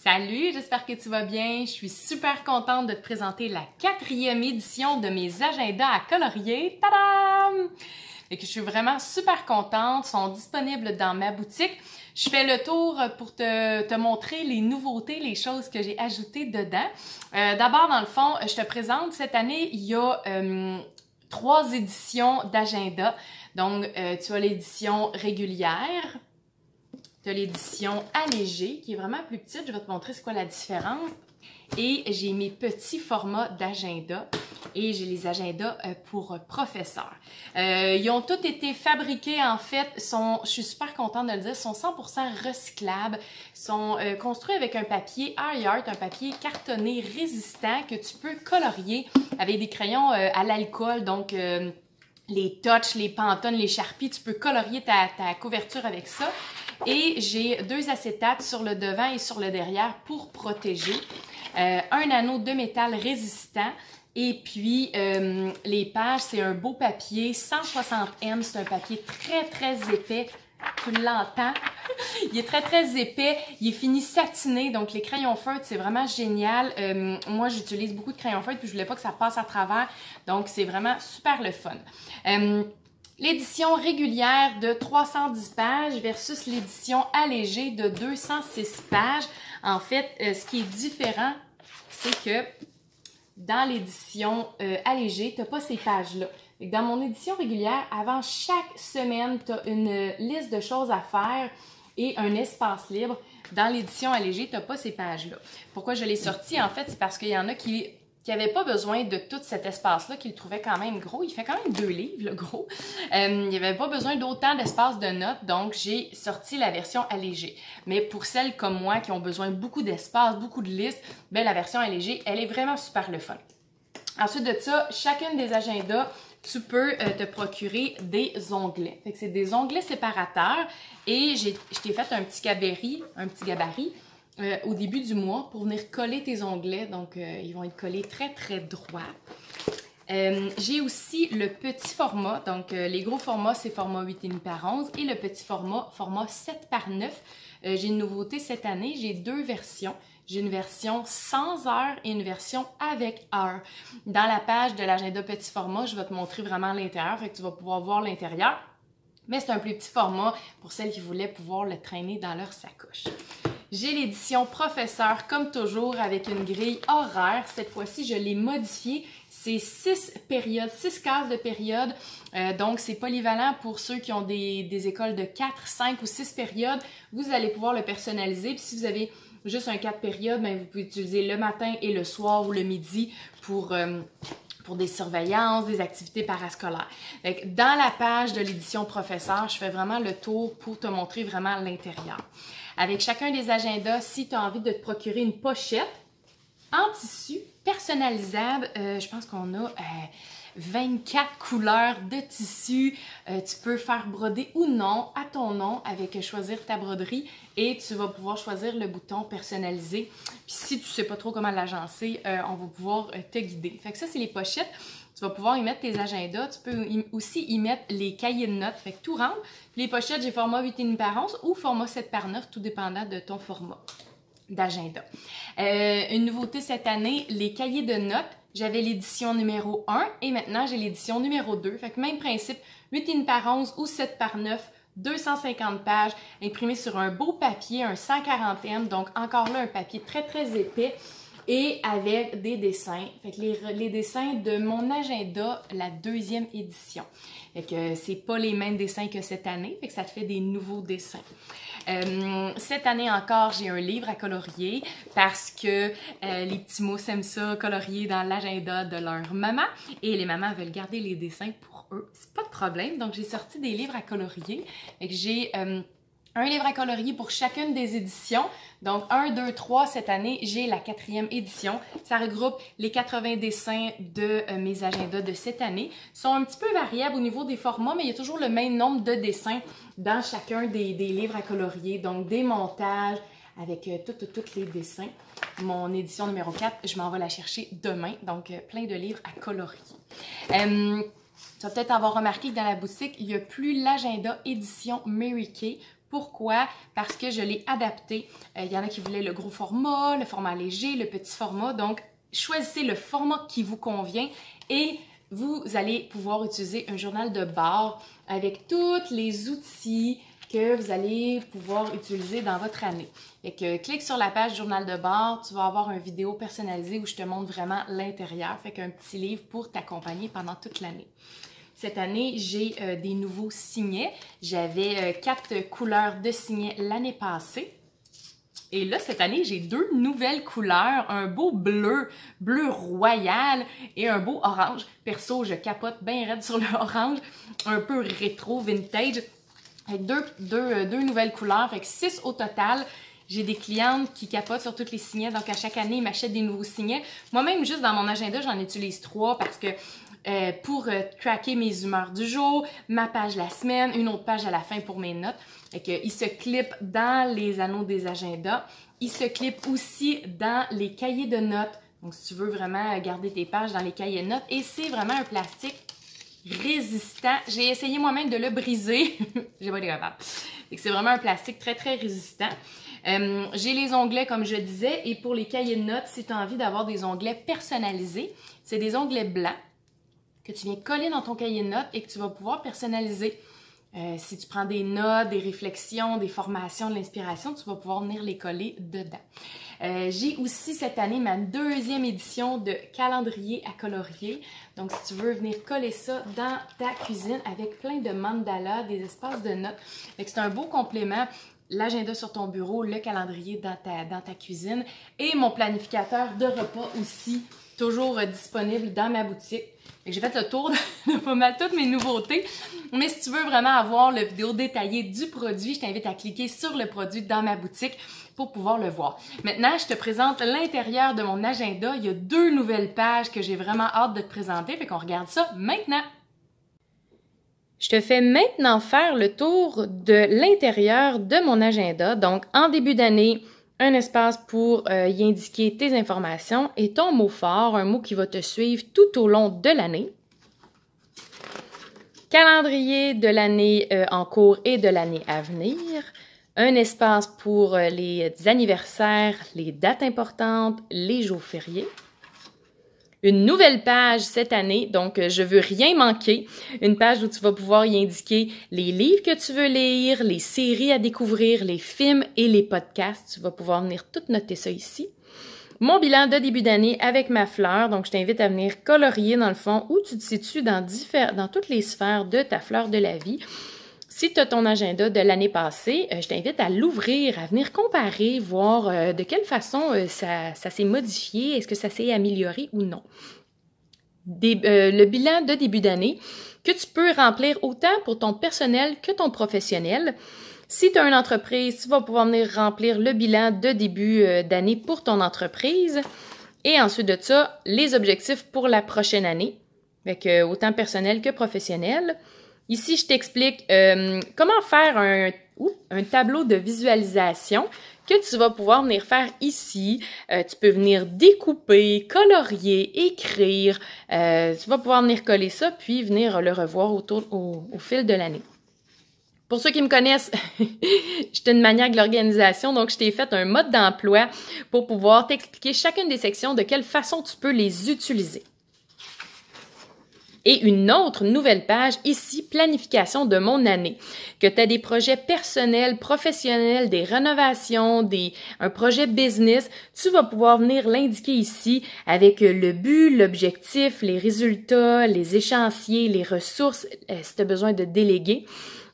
Salut, j'espère que tu vas bien. Je suis super contente de te présenter la 4e édition de mes agendas à colorier. Tadam! Et que je suis vraiment super contente. Ils sont disponibles dans ma boutique. Je fais le tour pour te montrer les nouveautés, les choses que j'ai ajoutées dedans. D'abord, dans le fond, je te présente, cette année, il y a 3 éditions d'agenda. Donc, tu as l'édition régulière. Tu as l'édition allégée, qui est vraiment plus petite. Je vais te montrer c'est quoi la différence. Et j'ai mes petits formats d'agenda. Et j'ai les agendas pour professeurs. Ils ont tous été fabriqués, en fait, je suis super contente de le dire, sont 100% recyclables, sont construits avec un papier iArt, un papier cartonné résistant que tu peux colorier avec des crayons à l'alcool, donc les Touch, les Pantone, les Sharpie, tu peux colorier ta couverture avec ça. Et j'ai 2 acétates sur le devant et sur le derrière pour protéger. Un anneau de métal résistant. Et puis, les pages, c'est un beau papier, 160 M, c'est un papier très épais. Tu l'entends? Il est très épais, il est fini satiné, donc les crayons feutres, c'est vraiment génial. Moi, j'utilise beaucoup de crayons feutres, puis je voulais pas que ça passe à travers, donc c'est vraiment super le fun. L'édition régulière de 310 pages versus l'édition allégée de 206 pages. En fait, ce qui est différent, c'est que dans l'édition allégée, tu n'as pas ces pages-là. Dans mon édition régulière, avant chaque semaine, tu as une liste de choses à faire et un espace libre. Dans l'édition allégée, tu n'as pas ces pages-là. Pourquoi je l'ai sorti? En fait, c'est parce qu'il y en a qui n'avaient pas besoin de tout cet espace-là, qui le trouvaient quand même gros. Il fait quand même 2 livres, le gros. Il n'y avait pas besoin d'autant d'espace de notes, donc j'ai sorti la version allégée. Mais pour celles comme moi qui ont besoin de beaucoup d'espace, beaucoup de listes, ben la version allégée, elle est vraiment super le fun. Ensuite de ça, chacune des agendas, tu peux te procurer des onglets. Fait que c'est des onglets séparateurs et je t'ai fait un petit gabarit au début du mois pour venir coller tes onglets. Donc, ils vont être collés très droits. J'ai aussi le petit format. Donc, les gros formats, c'est format 8,5 par 11 et le petit format 7 par 9. J'ai une nouveauté cette année. J'ai 2 versions. J'ai une version sans heure et une version avec heure. Dans la page de l'agenda petit format, je vais te montrer vraiment l'intérieur, fait que tu vas pouvoir voir l'intérieur. Mais c'est un plus petit format pour celles qui voulaient pouvoir le traîner dans leur sacoche. J'ai l'édition professeur, comme toujours, avec une grille horaire. Cette fois-ci, je l'ai modifiée. C'est 6 périodes, 6 cases de périodes. Donc, c'est polyvalent pour ceux qui ont des écoles de 4, 5 ou 6 périodes. Vous allez pouvoir le personnaliser. Puis si vous avez juste un 4 périodes, bien, vous pouvez utiliser le matin et le soir ou le midi pour des surveillances, des activités parascolaires. Donc, dans la page de l'édition professeur, je fais vraiment le tour pour te montrer vraiment l'intérieur. Avec chacun des agendas, si tu as envie de te procurer une pochette en tissu personnalisable, je pense qu'on a 24 couleurs de tissu. Tu peux faire broder ou non à ton nom avec choisir ta broderie et tu vas pouvoir choisir le bouton personnalisé. Puis si tu ne sais pas trop comment l'agencer, on va pouvoir te guider. Fait que ça, c'est les pochettes. Tu vas pouvoir y mettre tes agendas. Tu peux aussi y mettre les cahiers de notes. Fait que tout rentre. Puis les pochettes, j'ai format 8,5 par 11 ou format 7 par 9, tout dépendant de ton format d'agenda. Une nouveauté cette année, les cahiers de notes. J'avais l'édition numéro 1 et maintenant j'ai l'édition numéro 2. Fait que même principe, 8,5 par 11 ou 7 par 9, 250 pages, imprimé sur un beau papier, un 140 M. Donc encore là, un papier très épais. Et avec des dessins. Fait que les dessins de mon agenda, la 2e édition. Fait que c'est pas les mêmes dessins que cette année. Fait que ça te fait des nouveaux dessins. Cette année encore, j'ai un livre à colorier parce que les petits mousses aiment ça colorier dans l'agenda de leur maman. Et les mamans veulent garder les dessins pour eux. C'est pas de problème. Donc j'ai sorti des livres à colorier. Fait que j'ai un livre à colorier pour chacune des éditions. Donc, 1, 2, 3, cette année, j'ai la 4e édition. Ça regroupe les 80 dessins de mes agendas de cette année. Ils sont un petit peu variables au niveau des formats, mais il y a toujours le même nombre de dessins dans chacun des livres à colorier. Donc, des montages avec tous les dessins. Mon édition numéro 4, je m'en vais la chercher demain. Donc, plein de livres à colorier. Tu vas peut-être avoir remarqué que dans la boutique, il n'y a plus l'agenda édition Mary Kay Pourquoi? Parce que je l'ai adapté. Il y en a qui voulaient le gros format, le format léger, le petit format. Donc, choisissez le format qui vous convient et vous allez pouvoir utiliser un journal de bord avec tous les outils que vous allez pouvoir utiliser dans votre année. Fait que clique sur la page journal de bord, tu vas avoir une vidéo personnalisée où je te montre vraiment l'intérieur. Fait qu'un petit livre pour t'accompagner pendant toute l'année. Cette année, j'ai des nouveaux signets. J'avais 4 couleurs de signets l'année passée. Et là, cette année, j'ai 2 nouvelles couleurs. Un beau bleu royal et un beau orange. Perso, je capote bien raide sur le orange. Un peu rétro, vintage. Avec deux nouvelles couleurs, fait que 6 au total. J'ai des clientes qui capotent sur tous les signets, donc à chaque année, ils m'achètent des nouveaux signets. Moi-même, juste dans mon agenda, j'en utilise 3 parce que pour tracker mes humeurs du jour, ma page la semaine, une autre page à la fin pour mes notes. Fait que, ils se clipent dans les anneaux des agendas. Ils se clipent aussi dans les cahiers de notes. Donc, si tu veux vraiment garder tes pages dans les cahiers de notes. Et c'est vraiment un plastique résistant. J'ai essayé moi-même de le briser. J'ai pas été capable. C'est vraiment un plastique très, très résistant. J'ai les onglets, comme je disais, et pour les cahiers de notes, si tu as envie d'avoir des onglets personnalisés, c'est des onglets blancs que tu viens coller dans ton cahier de notes et que tu vas pouvoir personnaliser. Si tu prends des notes, des réflexions, des formations, de l'inspiration, tu vas pouvoir venir les coller dedans. J'ai aussi cette année ma 2e édition de calendrier à colorier. Donc, si tu veux venir coller ça dans ta cuisine avec plein de mandalas, des espaces de notes. C'est un beau complément. L'agenda sur ton bureau, le calendrier dans ta cuisine et mon planificateur de repas aussi, toujours disponible dans ma boutique. J'ai fait le tour de pas mal toutes mes nouveautés. Mais si tu veux vraiment avoir la vidéo détaillée du produit, je t'invite à cliquer sur le produit dans ma boutique pour pouvoir le voir. Maintenant, je te présente l'intérieur de mon agenda. Il y a 2 nouvelles pages que j'ai vraiment hâte de te présenter. Fait qu'on regarde ça maintenant. Je te fais maintenant faire le tour de l'intérieur de mon agenda. Donc, en début d'année, un espace pour y indiquer tes informations et ton mot fort, un mot qui va te suivre tout au long de l'année. Calendrier de l'année en cours et de l'année à venir. Un espace pour les anniversaires, les dates importantes, les jours fériés. Une nouvelle page cette année, donc je veux rien manquer. Une page où tu vas pouvoir y indiquer les livres que tu veux lire, les séries à découvrir, les films et les podcasts. Tu vas pouvoir venir tout noter ça ici. Mon bilan de début d'année avec ma fleur, donc je t'invite à venir colorier dans le fond où tu te situes dans toutes les sphères de ta fleur de la vie. Si tu as ton agenda de l'année passée, je t'invite à l'ouvrir, à venir comparer, voir de quelle façon ça s'est modifié, est-ce que ça s'est amélioré ou non. Le bilan de début d'année que tu peux remplir autant pour ton personnel que ton professionnel. Si tu as une entreprise, tu vas pouvoir venir remplir le bilan de début d'année pour ton entreprise. Et ensuite de ça, les objectifs pour la prochaine année, avec autant personnel que professionnel. Ici, je t'explique comment faire un tableau de visualisation que tu vas pouvoir venir faire ici. Tu peux venir découper, colorier, écrire. Tu vas pouvoir venir coller ça, puis venir le revoir au fil de l'année. Pour ceux qui me connaissent, j'étais une maniaque de l'organisation, donc je t'ai fait un mode d'emploi pour pouvoir t'expliquer chacune des sections de quelle façon tu peux les utiliser. Et une autre nouvelle page, ici, planification de mon année. Que tu as des projets personnels, professionnels, des rénovations, un projet business, tu vas pouvoir venir l'indiquer ici avec le but, l'objectif, les résultats, les échéanciers, les ressources, si tu as besoin de déléguer.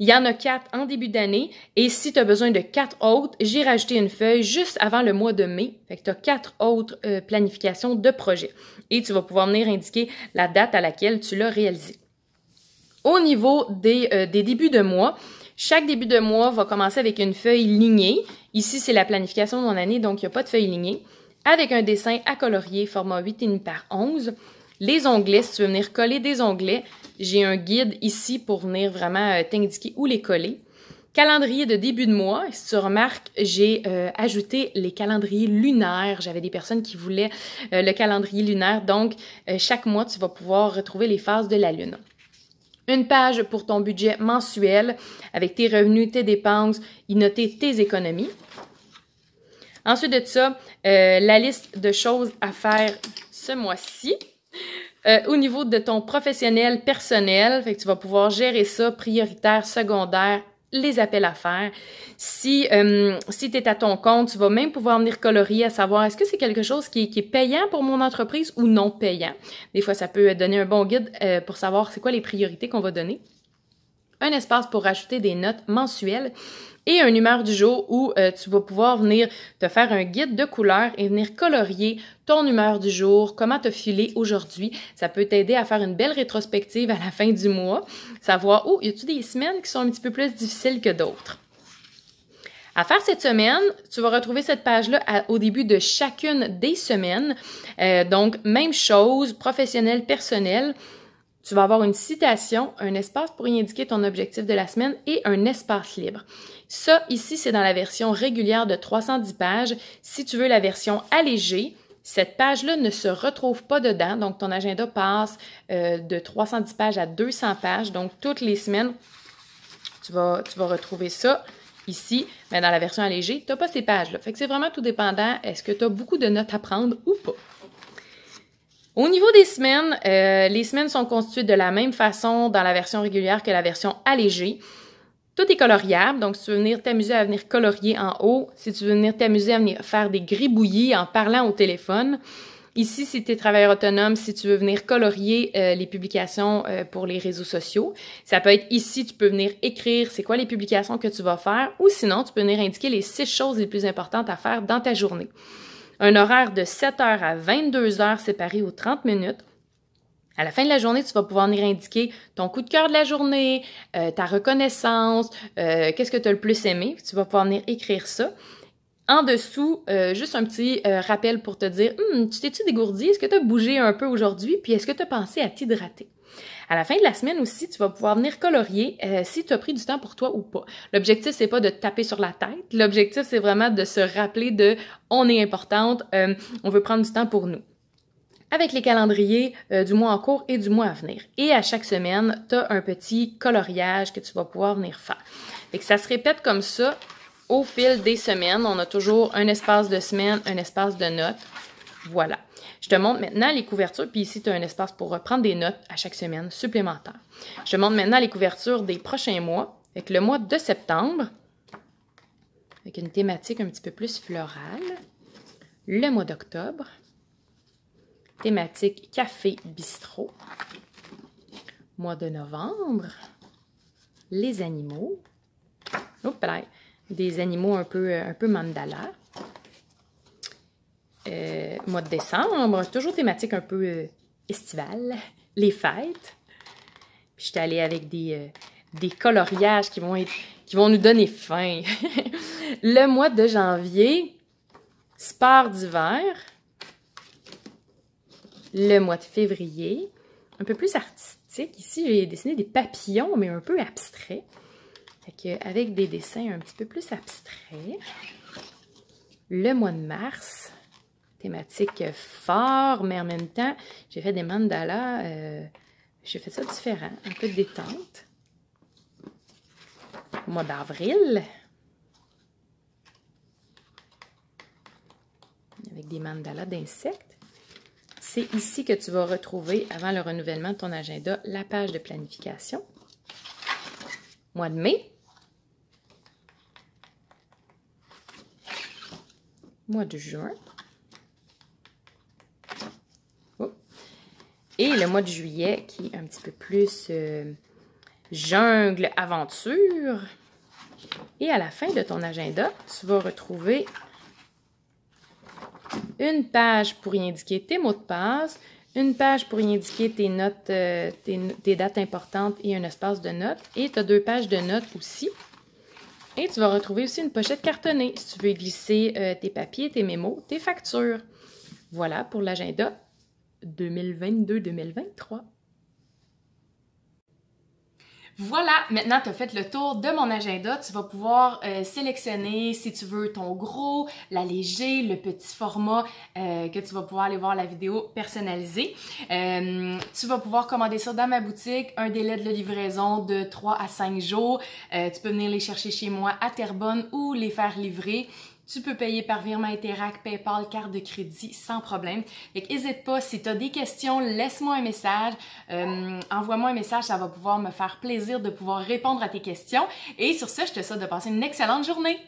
Il y en a 4 en début d'année et si tu as besoin de 4 autres, j'ai rajouté une feuille juste avant le mois de mai. Fait que tu as 4 autres planifications de projets et tu vas pouvoir venir indiquer la date à laquelle tu l'as réalisé. Au niveau des débuts de mois, chaque début de mois va commencer avec une feuille lignée. Ici, c'est la planification de mon année, donc il n'y a pas de feuille lignée. Avec un dessin à colorier format 8,5 par 11. Les onglets, si tu veux venir coller des onglets, j'ai un guide ici pour venir vraiment t'indiquer où les coller. Calendrier de début de mois. Si tu remarques, j'ai ajouté les calendriers lunaires. J'avais des personnes qui voulaient le calendrier lunaire. Donc, chaque mois, tu vas pouvoir retrouver les phases de la lune. Une page pour ton budget mensuel avec tes revenus, tes dépenses, y noter tes économies. Ensuite de ça, la liste de choses à faire ce mois-ci. Au niveau de ton professionnel personnel, fait que tu vas pouvoir gérer ça, prioritaire, secondaire, les appels à faire. Si tu es à ton compte, tu vas même pouvoir venir colorier à savoir est-ce que c'est quelque chose qui est payant pour mon entreprise ou non payant. Des fois, ça peut donner un bon guide pour savoir c'est quoi les priorités qu'on va donner. Un espace pour rajouter des notes mensuelles et une humeur du jour où tu vas pouvoir venir te faire un guide de couleurs et venir colorier ton humeur du jour, comment te filer aujourd'hui. Ça peut t'aider à faire une belle rétrospective à la fin du mois, savoir, oh, y a-t-il des semaines qui sont un petit peu plus difficiles que d'autres? À faire cette semaine, tu vas retrouver cette page-là au début de chacune des semaines. Donc, même chose, professionnel, personnel. Tu vas avoir une citation, un espace pour y indiquer ton objectif de la semaine et un espace libre. Ça, ici, c'est dans la version régulière de 310 pages. Si tu veux la version allégée, cette page-là ne se retrouve pas dedans. Donc, ton agenda passe de 310 pages à 200 pages. Donc, toutes les semaines, tu vas retrouver ça ici. Mais dans la version allégée, tu n'as pas ces pages-là. Fait que c'est vraiment tout dépendant. Est-ce que tu as beaucoup de notes à prendre ou pas? Au niveau des semaines, les semaines sont constituées de la même façon dans la version régulière que la version allégée. Tout est coloriable, donc si tu veux venir t'amuser à venir colorier en haut, si tu veux venir t'amuser à venir faire des gribouillis en parlant au téléphone. Ici, si tu es travailleur autonome, si tu veux venir colorier les publications pour les réseaux sociaux. Ça peut être ici, tu peux venir écrire c'est quoi les publications que tu vas faire ou sinon, tu peux venir indiquer les 6 choses les plus importantes à faire dans ta journée. Un horaire de 7h à 22h séparé aux 30 minutes. À la fin de la journée, tu vas pouvoir venir indiquer ton coup de cœur de la journée, ta reconnaissance, qu'est-ce que tu as le plus aimé. Tu vas pouvoir venir écrire ça. En dessous, juste un petit rappel pour te dire tu t'es-tu dégourdi? Est-ce que tu as bougé un peu aujourd'hui? Puis est-ce que tu as pensé à t'hydrater? À la fin de la semaine aussi, tu vas pouvoir venir colorier si tu as pris du temps pour toi ou pas. L'objectif, c'est pas de te taper sur la tête. L'objectif, c'est vraiment de se rappeler de on est importante, on veut prendre du temps pour nous. Avec les calendriers du mois en cours et du mois à venir. Et à chaque semaine, tu as un petit coloriage que tu vas pouvoir venir faire. Fait que ça se répète comme ça au fil des semaines. On a toujours un espace de semaine, un espace de notes. Voilà. Je te montre maintenant les couvertures, puis ici, tu as un espace pour prendre des notes à chaque semaine supplémentaires. Je te montre maintenant les couvertures des prochains mois, avec le mois de septembre, avec une thématique un petit peu plus florale. Le mois d'octobre, thématique café bistrot. Mois de novembre, les animaux. Oups là, des animaux un peu mandala. Mois de décembre, toujours thématique un peu estivale, les fêtes. Puis je suis allée avec des coloriages qui vont nous donner faim. Le mois de janvier, sport d'hiver. Le mois de février, un peu plus artistique. Ici, j'ai dessiné des papillons, mais un peu abstraits. Avec des dessins un petit peu plus abstraits. Le mois de mars, thématique fort, mais en même temps, j'ai fait des mandalas. J'ai fait ça différent, un peu de détente. Au mois d'avril, avec des mandalas d'insectes. C'est ici que tu vas retrouver, avant le renouvellement de ton agenda, la page de planification. Mois de mai. Mois de juin. Oh. Et le mois de juillet, qui est un petit peu plus jungle, aventure. Et à la fin de ton agenda, tu vas retrouver une page pour y indiquer tes mots de passe, une page pour y indiquer tes notes, tes dates importantes et un espace de notes. Et tu as 2 pages de notes aussi. Et tu vas retrouver aussi une pochette cartonnée si tu veux y glisser tes papiers, tes mémos, tes factures. Voilà pour l'agenda 2022-2023. Voilà, maintenant tu as fait le tour de mon agenda, tu vas pouvoir sélectionner si tu veux ton gros, la léger, le petit format que tu vas pouvoir aller voir la vidéo personnalisée. Tu vas pouvoir commander ça dans ma boutique, un délai de livraison de 3 à 5 jours. Tu peux venir les chercher chez moi à Terrebonne ou les faire livrer. Tu peux payer par virement Interac, PayPal, carte de crédit sans problème. Fait qu'hésite pas, si tu as des questions, laisse-moi un message. Envoie-moi un message, ça va pouvoir me faire plaisir de pouvoir répondre à tes questions. Et sur ce, je te souhaite de passer une excellente journée.